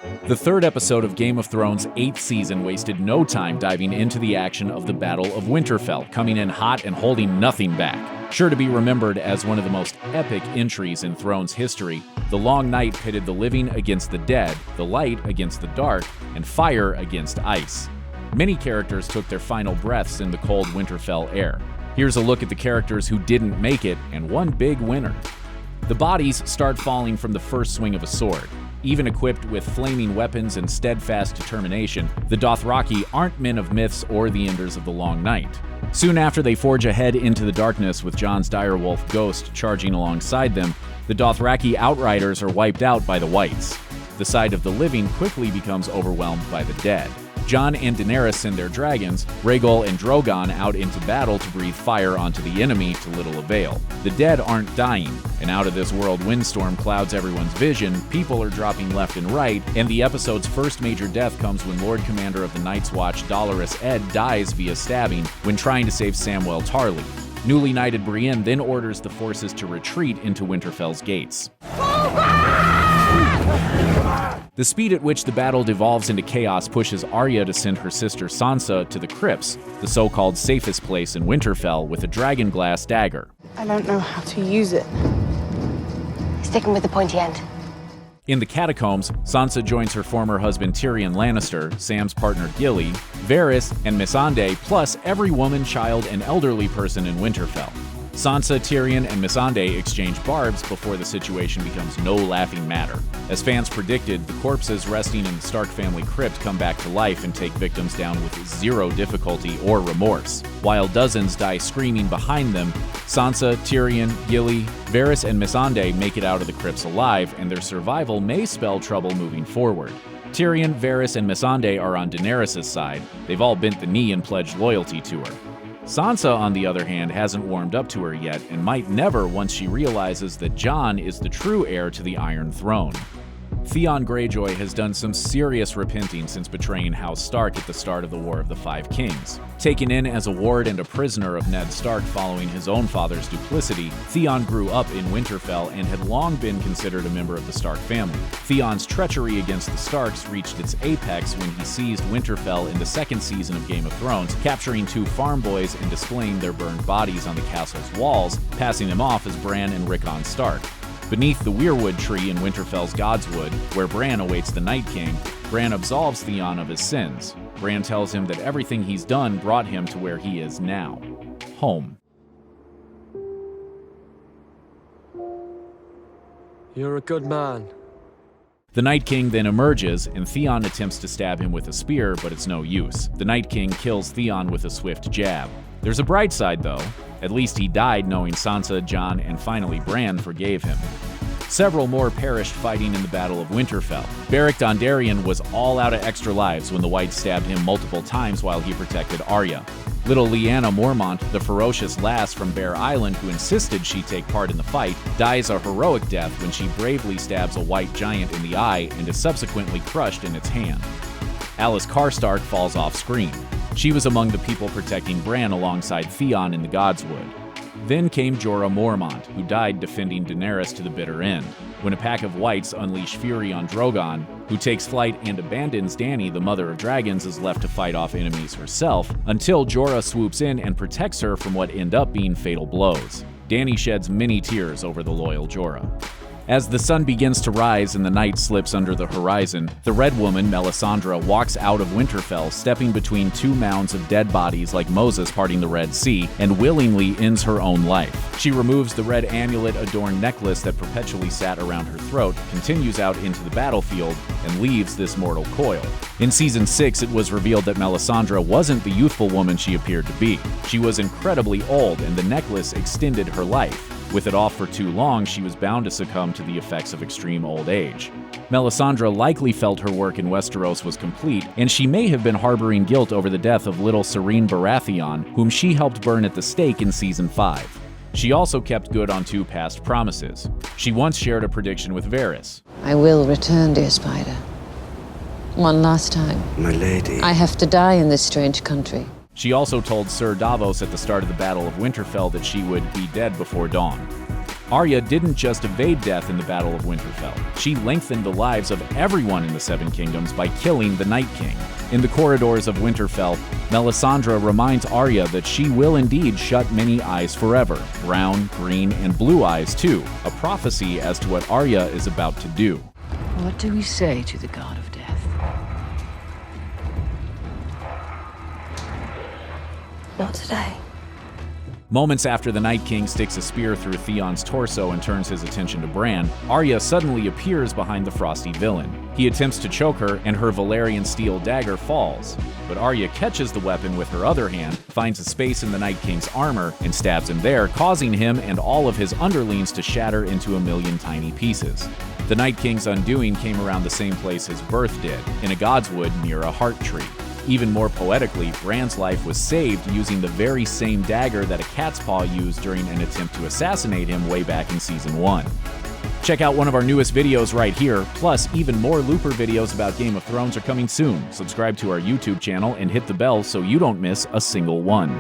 The third episode of Game of Thrones' 8th season wasted no time diving into the action of the Battle of Winterfell, coming in hot and holding nothing back. Sure to be remembered as one of the most epic entries in Thrones history, the Long Night pitted the living against the dead, the light against the dark, and fire against ice. Many characters took their final breaths in the cold Winterfell air. Here's a look at the characters who didn't make it, and one big winner. The bodies start falling from the first swing of a sword. Even equipped with flaming weapons and steadfast determination, the Dothraki aren't men of myths or the enders of the Long Night. Soon after they forge ahead into the darkness with Jon's direwolf ghost charging alongside them, the Dothraki outriders are wiped out by the Whites. The side of the living quickly becomes overwhelmed by the dead. Jon and Daenerys send their dragons, Rhaegal and Drogon, out into battle to breathe fire onto the enemy to little avail. The dead aren't dying. An out-of-this-world windstorm clouds everyone's vision, people are dropping left and right, and the episode's first major death comes when Lord Commander of the Night's Watch Dolorous Edd dies via stabbing when trying to save Samwell Tarly. Newly knighted Brienne then orders the forces to retreat into Winterfell's gates. The speed at which the battle devolves into chaos pushes Arya to send her sister Sansa to the crypts, the so-called safest place in Winterfell, with a dragonglass dagger. I don't know how to use it. Sticking with the pointy end. In the catacombs, Sansa joins her former husband Tyrion Lannister, Sam's partner Gilly, Varys, and Melisandre, plus every woman, child, and elderly person in Winterfell. Sansa, Tyrion, and Melisandre exchange barbs before the situation becomes no laughing matter. As fans predicted, the corpses resting in the Stark family crypt come back to life and take victims down with zero difficulty or remorse. While dozens die screaming behind them, Sansa, Tyrion, Gilly, Varys, and Melisandre make it out of the crypts alive, and their survival may spell trouble moving forward. Tyrion, Varys, and Melisandre are on Daenerys' side. They've all bent the knee and pledged loyalty to her. Sansa, on the other hand, hasn't warmed up to her yet and might never once she realizes that Jon is the true heir to the Iron Throne. Theon Greyjoy has done some serious repenting since betraying House Stark at the start of the War of the Five Kings. Taken in as a ward and a prisoner of Ned Stark following his own father's duplicity, Theon grew up in Winterfell and had long been considered a member of the Stark family. Theon's treachery against the Starks reached its apex when he seized Winterfell in the second season of Game of Thrones, capturing 2 farm boys and displaying their burned bodies on the castle's walls, passing them off as Bran and Rickon Stark. Beneath the weirwood tree in Winterfell's Godswood, where Bran awaits the Night King, Bran absolves Theon of his sins. Bran tells him that everything he's done brought him to where he is now. Home. You're a good man. The Night King then emerges, and Theon attempts to stab him with a spear, but it's no use. The Night King kills Theon with a swift jab. There's a bright side, though. At least he died knowing Sansa, Jon, and finally Bran forgave him. Several more perished fighting in the Battle of Winterfell. Beric Dondarrion was all out of extra lives when the Whites stabbed him multiple times while he protected Arya. Little Lyanna Mormont, the ferocious lass from Bear Island who insisted she take part in the fight, dies a heroic death when she bravely stabs a white giant in the eye and is subsequently crushed in its hand. Alice Karstark falls off screen. She was among the people protecting Bran alongside Theon in the Godswood. Then came Jorah Mormont, who died defending Daenerys to the bitter end. When a pack of Whites unleash fury on Drogon, who takes flight and abandons Dany, the mother of dragons, is left to fight off enemies herself, until Jorah swoops in and protects her from what end up being fatal blows. Dany sheds many tears over the loyal Jorah. As the sun begins to rise and the night slips under the horizon, the Red Woman, Melisandre, walks out of Winterfell, stepping between 2 mounds of dead bodies like Moses parting the Red Sea, and willingly ends her own life. She removes the red amulet-adorned necklace that perpetually sat around her throat, continues out into the battlefield, and leaves this mortal coil. In Season 6, it was revealed that Melisandre wasn't the youthful woman she appeared to be. She was incredibly old, and the necklace extended her life. With it off for too long, she was bound to succumb to the effects of extreme old age. Melisandre likely felt her work in Westeros was complete, and she may have been harboring guilt over the death of little Serene Baratheon, whom she helped burn at the stake in Season 5. She also kept good on 2 past promises. She once shared a prediction with Varys. I will return, dear Spider. One last time. My lady. I have to die in this strange country. She also told Sir Davos at the start of the Battle of Winterfell that she would be dead before dawn. Arya didn't just evade death in the Battle of Winterfell. She lengthened the lives of everyone in the Seven Kingdoms by killing the Night King. In the corridors of Winterfell, Melisandre reminds Arya that she will indeed shut many eyes forever, brown, green, and blue eyes too, a prophecy as to what Arya is about to do. What do we say to the god of death? Not today. Moments after the Night King sticks a spear through Theon's torso and turns his attention to Bran, Arya suddenly appears behind the frosty villain. He attempts to choke her, and her Valyrian steel dagger falls. But Arya catches the weapon with her other hand, finds a space in the Night King's armor, and stabs him there, causing him and all of his underlings to shatter into a million tiny pieces. The Night King's undoing came around the same place his birth did, in a godswood near a heart tree. Even more poetically, Bran's life was saved using the very same dagger that a cat's paw used during an attempt to assassinate him way back in Season 1. Check out one of our newest videos right here, plus even more Looper videos about Game of Thrones are coming soon. Subscribe to our YouTube channel and hit the bell so you don't miss a single one.